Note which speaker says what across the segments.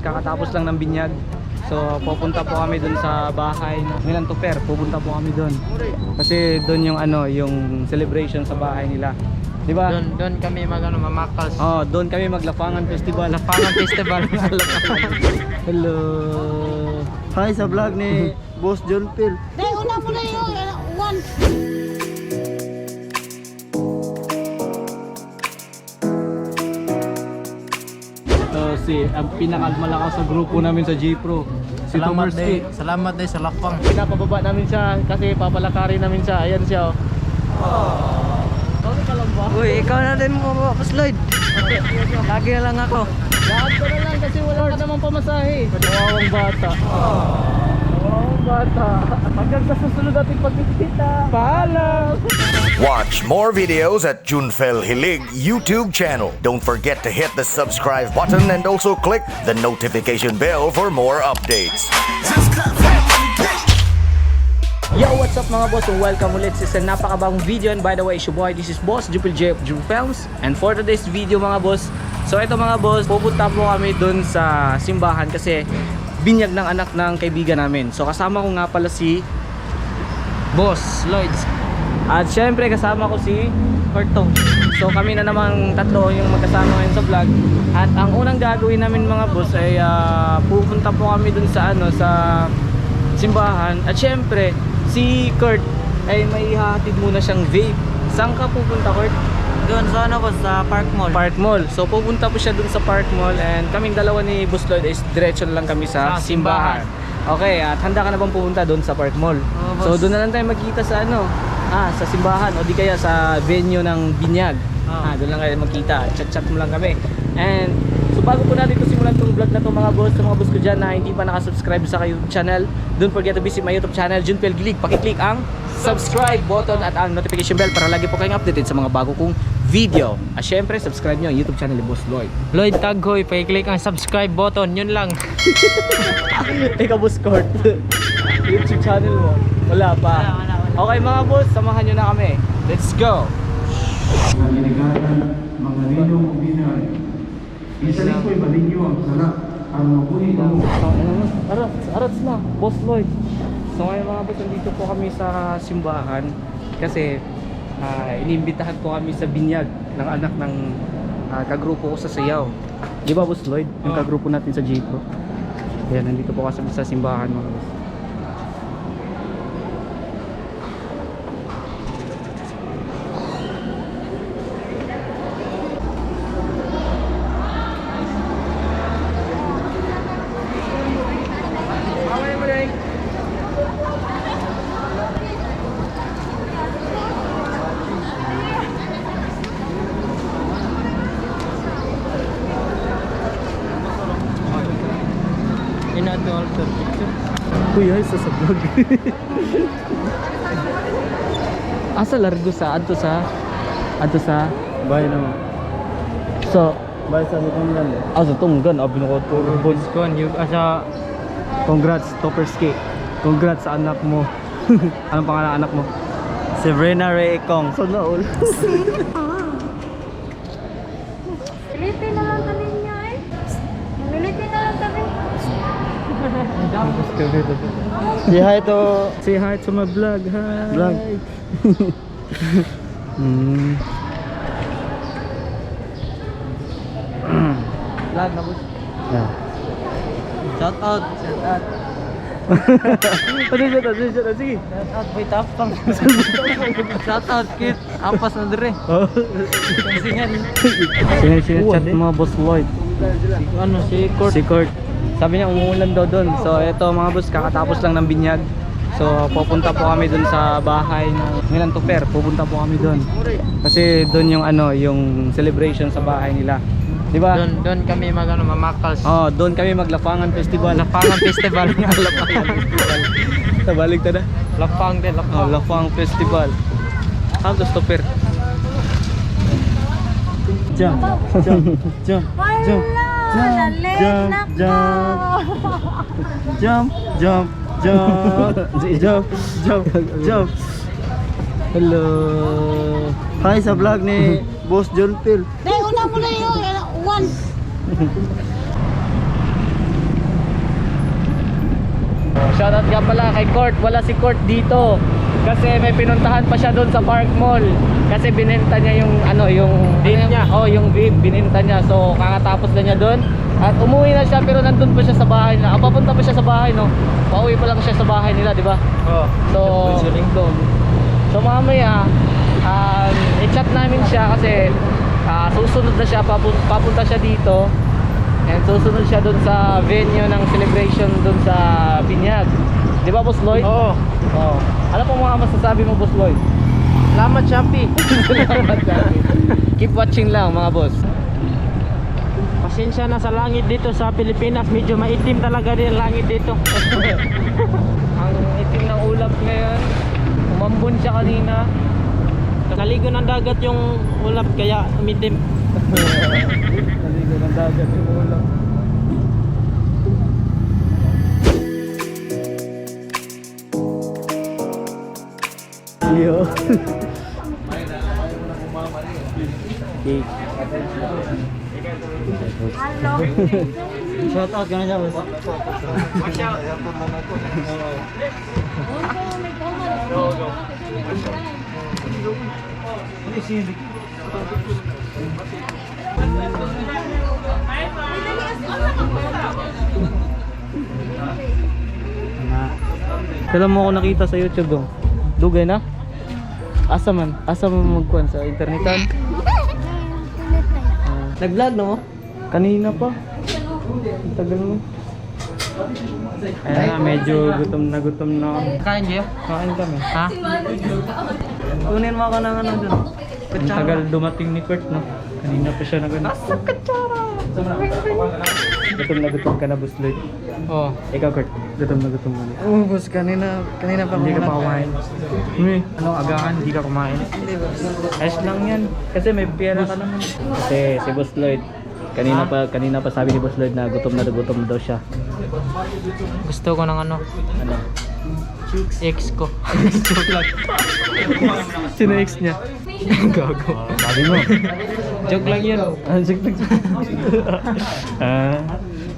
Speaker 1: kakatapos lang ng binyag. So pupunta po kami dun sa bahay ng Milan Tuper. Pupunta po kami dun. Kasi dun yung yung celebration sa bahay nila. Di ba?
Speaker 2: Doon kami mamakals.
Speaker 1: Oh, doon kami maglafangan festival.
Speaker 2: Lapangan festival.
Speaker 1: Hello.
Speaker 3: Hi sa vlog ni Boss John Phil.
Speaker 4: Dahil una mo na yung one.
Speaker 1: Ang pinakamalakas sa grupo namin sa J-Pro. Si Tomerski.
Speaker 2: Salamat day sa lakpang.
Speaker 1: Pinapababa namin siya kasi papalakarin namin siya. Ayan siya. Bakit ka lang ba?
Speaker 3: Uy, ikaw na din mo, Boss Lloyd. Lagi na lang ako.
Speaker 1: Lakad ka na lang kasi wala ka namang pamasahe. Kawawang bata. Kawawang bata. Hanggang sa susunod nating pagkikita. Paalam!
Speaker 5: Watch more videos at Junfel Hilig YouTube channel. Don't forget to hit the subscribe button and also click the notification bell for more updates.
Speaker 1: Yo, what's up mga boss? Welcome ulit sa napakabagong video. And by the way, boy, this is Boss Jupil J of Jupels. And for today's video mga boss, so ito mga boss, pupunta po kami dun sa simbahan kasi binyag ng anak ng kaibigan namin. So kasama ko nga pala si Boss Lloyd. At syempre kasama ko si Corto. So kami na namang tatlo yung magkasama ngayon sa vlog. At ang unang gagawin namin mga boss ay pupunta po kami dun sa sa simbahan. At syempre si Kurt ay may ihahatid muna siyang vape. Saan ka pupunta, Kurt?
Speaker 2: Doon sa sa Park Mall.
Speaker 1: Park Mall. So pupunta po siya dun sa Park Mall. And kaming dalawa ni Boss Lloyd is diretso na lang kami sa simbahan. Okay, at handa ka na bang pupunta dun sa Park Mall? So doon na lang tayo magkita sa sa simbahan o di kaya sa venue ng binyag. Doon lang kayo magkita. Chat-chat mo lang kami. And so bago po natin ito simulan itong vlog na to mga boss, sa mga boss ko dyan na hindi pa nakasubscribe sa YouTube channel, don't forget to visit my YouTube channel, Junpel Gilig. Pakiclick ang subscribe button at ang notification bell para lagi po kayong updated sa mga bago kong video. At syempre, subscribe nyo ang YouTube channel ni Boss Lloyd.
Speaker 2: Lloyd Taghoy, pakiclick ang subscribe button, yun lang.
Speaker 1: Ikaw, Boss Court. YouTube channel mo? Wala pa.
Speaker 2: Wala.
Speaker 1: Okay mga boss, samahan nyo na kami. Let's go!
Speaker 6: Mga ninyong binay. Isaling ko'y malinyo ang sarap. Ang mabuhay mo.
Speaker 1: Arats na, Boss Lloyd. So ngayon mga boss, nandito po kami sa simbahan kasi inimbitahan po kami sa binyag ng anak ng kagrupo ko sa Sayaw. Di ba Boss Lloyd? Yung kagrupo natin sa J-Pro. Ayan, nandito po kami sa simbahan mga boss. Kuya, isa sa vlog. Asa largo sa adto sa
Speaker 3: Bye naman.
Speaker 1: so
Speaker 3: Bye sa Tunggan.
Speaker 1: sa Tunggan abi na ko to.
Speaker 2: Bonskon, yung asa
Speaker 1: Congrats Toperski. Congrats sa anak mo. Anong pangalan ng anak mo?
Speaker 3: Si Brena Ray Ekong.
Speaker 1: So na all.
Speaker 4: Lilitin na lang kami niya eh. Lilitin na lang kami.
Speaker 3: Say hi to
Speaker 1: Say hi to my vlog. Hi.
Speaker 3: Vlog.
Speaker 1: Vlog na boss.
Speaker 3: Yeah.
Speaker 2: shout out.
Speaker 1: Sige.
Speaker 2: Shout out boy tapang. Shout out kid. Ampas na dire.
Speaker 1: Chat mga Boss Lloyd. Si Kurt. Sabi niya umuulan daw doon. So eto mga boss, kakatapos lang ng binyag. So pupunta po kami doon sa bahay ng Milan Tuper. Pupunta po kami doon. Kasi doon yung yung celebration sa bahay nila. Di ba?
Speaker 2: Doon kami mamakals.
Speaker 1: Oh, doon kami maglafangan festival.
Speaker 2: Lapangan festival.
Speaker 1: Lapangan festival. Tabalik ta na.
Speaker 2: Lapang din,
Speaker 1: Oh, Lafang Festival. Saan to Tuper?
Speaker 3: Jump. Jump.
Speaker 4: Wala! Nalit na ka!
Speaker 3: Jump. Jump.
Speaker 1: Hello.
Speaker 3: Hi sa vlog ni Boss John Phil.
Speaker 4: Dahil una mo na yung one.
Speaker 1: shoutout nga pala kay Court. Wala si Court dito kasi may pinuntahan pa siya doon sa Park Mall kasi binenta niya yung ano, yung vape niya. Oh, yung vape binenta niya. So kakatapos na niya doon at umuwi na siya, pero nandun pa siya sa bahay na. Papunta pa siya sa bahay, no? Pauwi pa lang siya sa bahay nila, di ba?
Speaker 2: Oh.
Speaker 1: So mamaya i-chat namin siya kasi susunod na siya, papunta siya dito. And susunod siya dun sa venue ng celebration dun sa Binyag. Di ba, Boss Lloyd?
Speaker 2: Oo.
Speaker 1: Oh. Ano po mga masasabi mo, Boss Lloyd?
Speaker 2: Salamat, Shopee.
Speaker 1: Keep watching lang, mga boss.
Speaker 2: Pasensya na sa langit dito sa Pilipinas. Medyo maitim talaga din ang langit dito.
Speaker 1: Ang itim ng ulap ngayon. Umambon siya kanina.
Speaker 2: Naligo ng dagat yung ulap kaya umitim.
Speaker 1: Naligo ng dagat yung ulap. Yo.
Speaker 4: Hello.
Speaker 2: Shout out ka na siya.
Speaker 1: Kailan mo ako nakita sa YouTube dong? Dugay na? Asa man magkuhan sa internetan? Nag-vlog na mo? Kanina pa. Ang tagal mo. Ayan na, medyo gutom na ako.
Speaker 2: Kain kayo?
Speaker 1: Kain kami.
Speaker 2: Ha? Kunin mo ako ng ano dun.
Speaker 1: Ang tagal dumating ni Kurt, no? Kanina pa siya nag-ano. Gutom ka na, Boss Lloyd.
Speaker 2: Oo.
Speaker 1: Ikaw, Kurt, gutom na gutom mo.
Speaker 3: Oo, boss, kanina pa
Speaker 1: Hindi ka pa kumain. Ano, agahan, hindi ka kumain.
Speaker 3: Hindi, boss.
Speaker 1: Ayos lang yan. Kasi may pera ka naman. Kasi si Boss Lloyd, kanina pa sabi ni Boss Lloyd na gutom daw siya.
Speaker 2: Gusto ko ng ano?
Speaker 1: Ano?
Speaker 2: Ex ko.
Speaker 1: Joke lang. Sino ex niya? Gago. Sabi mo.
Speaker 2: Joke lang yun.
Speaker 1: Joke lang.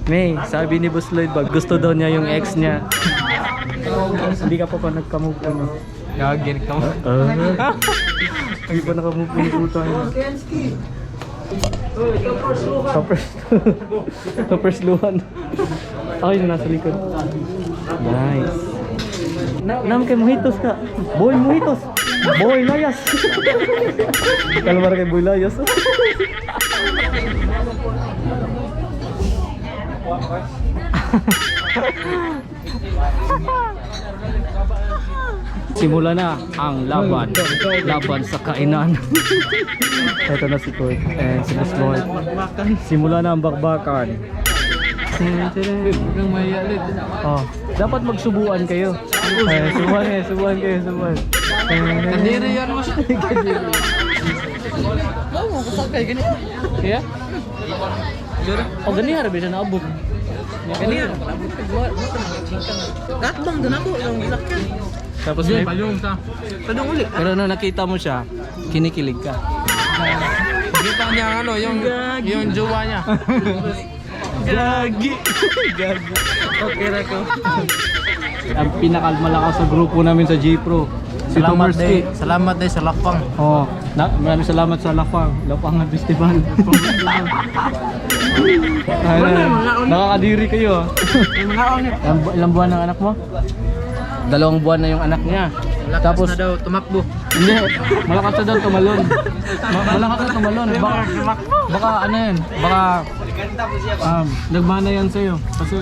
Speaker 1: May, sabi ni Boss Lloyd, gusto daw niya yung ex niya. Hindi ka pa nagka-move on.
Speaker 2: Gagin ka mo.
Speaker 1: Hindi pa naka-move on po tayo. Toppers luhan. Ako yung nasa likod. Nice. Nam kay mojitos ka. Boy mojitos. Boy layas. Kalmar kay boy layas. Simula na ang laban sa kainan. Ito na si Kurt and si Boss Lloyd. Simula na ang bakbakan. Oh, dapat magsubuan kayo. Subuan kayo.
Speaker 2: Kadiri yan mo siya.
Speaker 1: Kaya? Oh, ganyan harap siya naabot.
Speaker 3: Kanina, gatbang doon ako, yung gisakyan.
Speaker 1: Tapos may
Speaker 3: Padong ulit.
Speaker 1: pero nung nakita mo siya, kinikilig ka.
Speaker 2: Kita niya ano, yung jowa niya.
Speaker 1: Gagi. Okay na ko. Ang pinakamalakas sa grupo namin sa J-Pro. Si Tomerski.
Speaker 2: Salamat day sa lakpang.
Speaker 1: Oh, maraming salamat sa Lapangan Festival. Nakakadiri kayo. Ilang buwan ng anak mo? 2 buwan na yung anak niya.
Speaker 2: Tapos na daw tumakbo.
Speaker 1: Hindi, malakas na daw tumalon. Malakas na tumalon. Baka ano yan, baka nagmana yan sa'yo. Kasi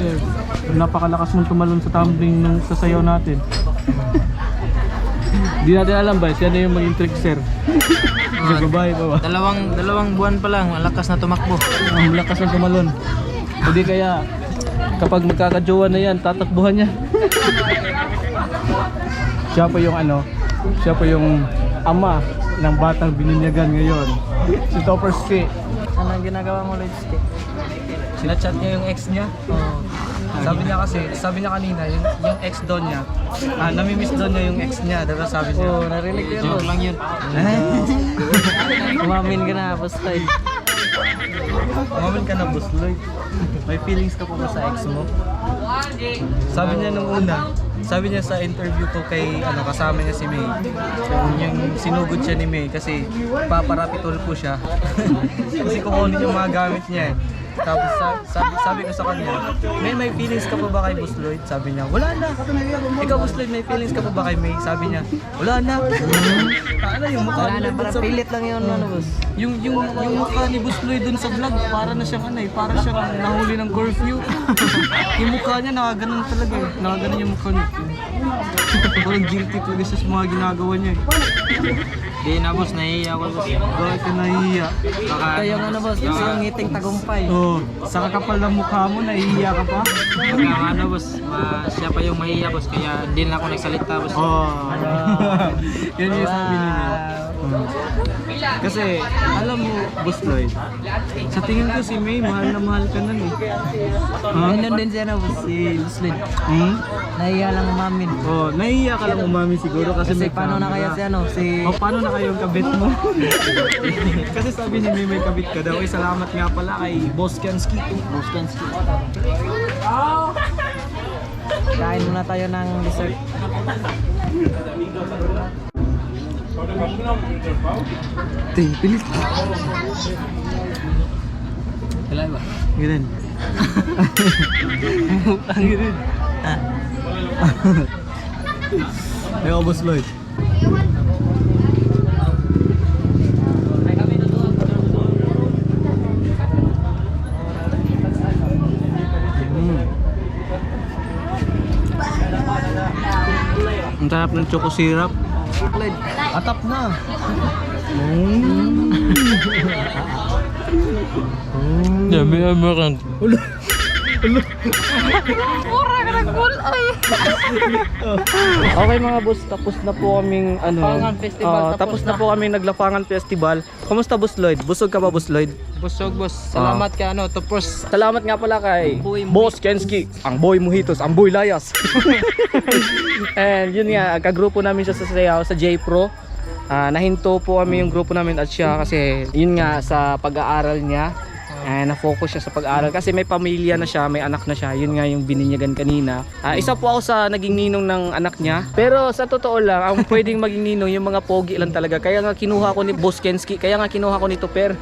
Speaker 1: napakalakas mong tumalon sa tumbling nung sasayaw natin. Di natin alam ba, siya na yung maging trickster. Nagbabae pa ba?
Speaker 2: Dalawang buwan pa lang, malakas na tumakbo.
Speaker 1: Ang lakas na tumalon. Hindi kaya, kapag magkakajowa na yan, tatakbuhan niya. Siya po yung ama ng batang bininyagan ngayon. Si Tomerski.
Speaker 3: Anong ginagawa mo, Lodski?
Speaker 1: Sinachat niya yung ex niya. Sabi niya kanina, yung ex doon niya, namimiss doon niya yung ex niya, diba sabi niya?
Speaker 3: Narinig ko yun,
Speaker 2: Joke
Speaker 3: boss.
Speaker 2: lang yun.
Speaker 3: Umamin ka na, boss Lloyd.
Speaker 2: Umamin ka na, Boss Lloyd. May feelings ka pa ba sa ex mo? Sabi niya nung una, sabi niya sa interview ko kay kasama niya si May. Yung sinugod siya ni May kasi paparapitol po siya. Kasi kukunin yung mga gamit niya eh. Tapos sabi ko sa kanya, may feelings ka pa ba kay Boss Lloyd? Sabi niya, wala na. Ikaw, Boss Lloyd, may feelings ka pa ba kay May? Sabi niya, wala na. Ano yung mukha
Speaker 3: Wala na, parang pilit lang yun, boss.
Speaker 2: yung mukha ni Boss Lloyd dun sa vlog, para na siyang para siyang nahuli ng curfew. Yung mukha niya nakaganon talaga eh. Nakaganon yung mukha niya. Parang guilty talaga siya sa mga ginagawa niya eh.
Speaker 3: Di na, boss. Nahihiya ako, boss.
Speaker 2: Bakit ka nahihiya?
Speaker 3: Kaya yung boss. Kasi yung ngiting tagumpay.
Speaker 2: Oo, sa kakapal ng mukha mo, nahihiya ka pa?
Speaker 3: Kaya boss. Siya pa yung mahihiya, boss. Kaya hindi na ako nagsalita, boss.
Speaker 2: Oo. Yun yung sabi ni May. Kasi, alam mo, Boss Lloyd, sa tingin ko si May, mahal na mahal ka nun eh.
Speaker 3: Ganun din siya, boss. Si Boss Lloyd. Nahihiya lang umamin.
Speaker 2: Oh, nahihiya ka lang umamin siguro kasi
Speaker 3: Kasi
Speaker 2: may
Speaker 3: paano na kaya
Speaker 2: camera. Paano na kayong kabit mo? Kasi sabi ni May kabit ka daw. Salamat nga pala kay Boss Kensky. Boss Kensky.
Speaker 3: Kain muna tayo ng dessert.
Speaker 2: Pilit.
Speaker 3: Wala ba?
Speaker 2: Ganun. Ang ganun. Ayaw, Boss Lloyd. Ang sarap ng choco syrup. Atap na.
Speaker 3: Dami amaran.
Speaker 1: Okay mga boss, tapos na po kaming
Speaker 3: Lapangan Festival,
Speaker 1: tapos na po kaming naglapangan festival. Kamusta Boss Lloyd? Busog ka ba Boss Lloyd?
Speaker 3: Busog, boss. Salamat ka, Tupos.
Speaker 1: Salamat nga pala kay
Speaker 3: Boy
Speaker 1: Boss Kensky, ang Boy Mojitos, ang Boy Layas. And yun nga, kagrupo namin siya sa sayaw sa J-Pro. Nahinto po kami yung grupo namin at siya kasi yun nga sa pag-aaral niya. Na-focus siya sa pag-aaral kasi may pamilya na siya, may anak na siya. Yun nga yung bininyagan kanina. Isa po ako sa naging ninong ng anak niya. Pero sa totoo lang, ang pwedeng maging ninong yung mga pogi lang talaga. Kaya nga kinuha ko ni Boss Kensky, kaya nga kinuha ko ni Tupper.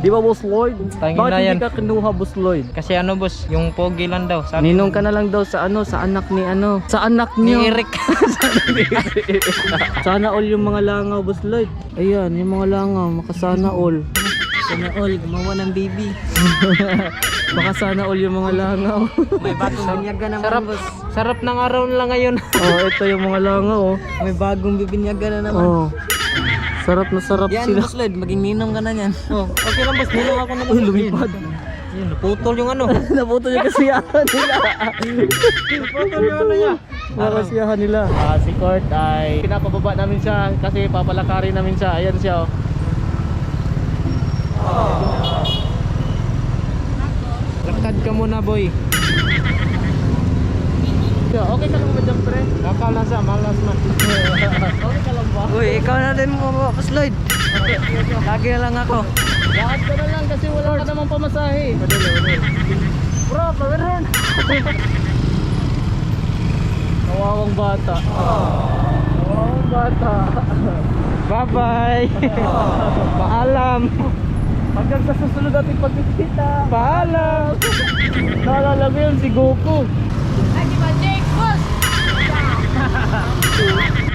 Speaker 1: Di ba Boss Lloyd?
Speaker 3: Tanging
Speaker 1: Bakit
Speaker 3: na
Speaker 1: hindi
Speaker 3: yan.
Speaker 1: ka kinuha Boss Lloyd?
Speaker 3: Kasi boss, yung pogi lang daw.
Speaker 1: Ninong ka na lang daw sa sa anak ni sa anak
Speaker 3: Ni
Speaker 1: niyo.
Speaker 3: Eric.
Speaker 1: Sana all yung mga langaw Boss Lloyd. Ayan, yung mga langaw, makasana all.
Speaker 3: Sana all, gumawa ng baby.
Speaker 1: Baka sana all yung mga langaw.
Speaker 3: May bagong binyaga naman, boss. Sarap ng araw nila ngayon.
Speaker 1: Ito yung mga langaw oh.
Speaker 3: May bagong bibinyaga na naman.
Speaker 1: Oh. Sarap na sarap
Speaker 3: Yan,
Speaker 1: sila.
Speaker 3: boss Lloyd, maging ninong ka na yan. Okay lang, boss. Ninong ako na.
Speaker 1: Uy, lumipad.
Speaker 3: Yun, naputol yung
Speaker 1: Naputol yung kasiyahan nila.
Speaker 3: Naputol yung niya.
Speaker 1: Mga kasiyahan nila. Si Kurt ay pinapababa namin siya kasi papalakarin namin siya. Ayan siya oh.
Speaker 3: Lakad ka muna, boy.
Speaker 1: Okay ka lang ba dyan, pre?
Speaker 3: Malas man.
Speaker 1: Okay ka lang ba?
Speaker 3: Uy, ikaw na din mo, boss Lloyd. Lagi na lang ako.
Speaker 1: Lakad ka na lang kasi wala ka namang pamasahe. Bro, pawirin. Kawawang bata. Kawawang bata.
Speaker 3: Bye-bye. Paalam.
Speaker 1: Hanggang sa susunod natin pagkikita.
Speaker 3: Paalam.
Speaker 1: Naalala mo yun si Goku.
Speaker 4: Ay, di ba, Jake, boss?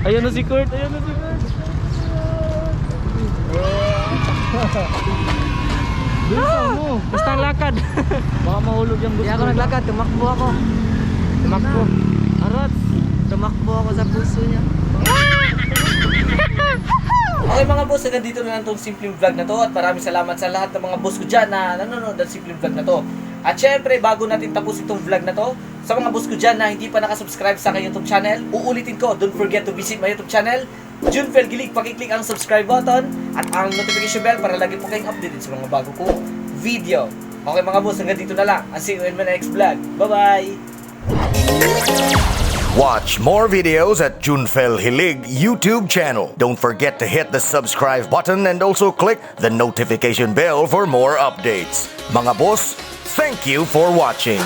Speaker 1: Ayun na si Kurt. Ayun na si Kurt.
Speaker 3: Bilisan mo. Basta ang lakad.
Speaker 1: Baka mahulog yung
Speaker 3: Hindi
Speaker 1: gusto.
Speaker 3: ako naglakad, tumakbo ako. Tumakbo. Arot. Tumakbo ako sa puso niya.
Speaker 1: Okay mga boss, hanggang dito na lang itong simpleng vlog na to at maraming salamat sa lahat ng mga boss ko dyan na nanonood ng simpleng vlog na to. At syempre, bago natin tapos itong vlog na to, sa mga boss ko dyan na hindi pa nakasubscribe sa aking YouTube channel, uulitin ko, don't forget to visit my YouTube channel, Junfel Gilig, pakiclick ang subscribe button at ang notification bell para lagi po kayong updated sa mga bago kong video. Okay mga boss, hanggang dito na lang. I'll see you in my next vlog. Bye-bye!
Speaker 5: Watch more videos at Junfel Hilig YouTube channel. Don't forget to hit the subscribe button and also click the notification bell for more updates. Mga boss, thank you for watching.